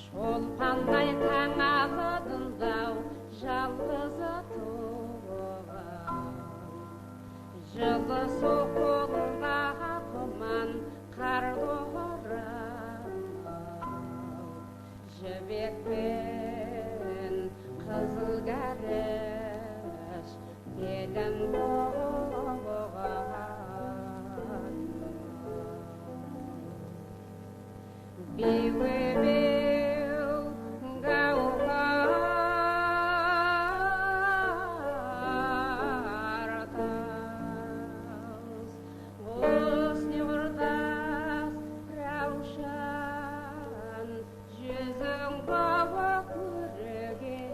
шолпандай таң алыдың-ау жалғызы туған жылы су қолға құман қар орамал жібек пен қызыл кәріш белін буған беу гауһар тас ғұсни құрдас раушан жүзің бауы көреген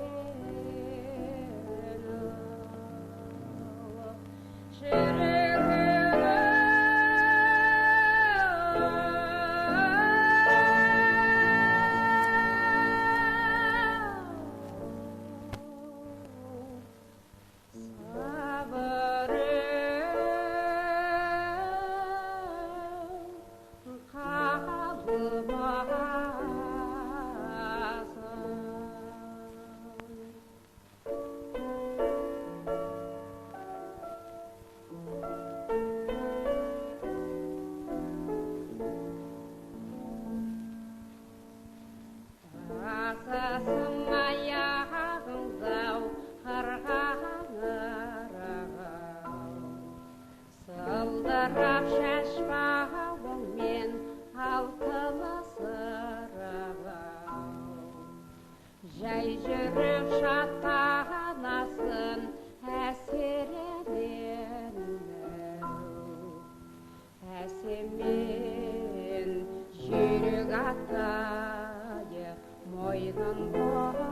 аяғыңдау қарғаңырау сылдырап шашбауыңмен алтылы сырғау жай жүріп шаттанасың әсемен жүйрік атайы мойнын бұрған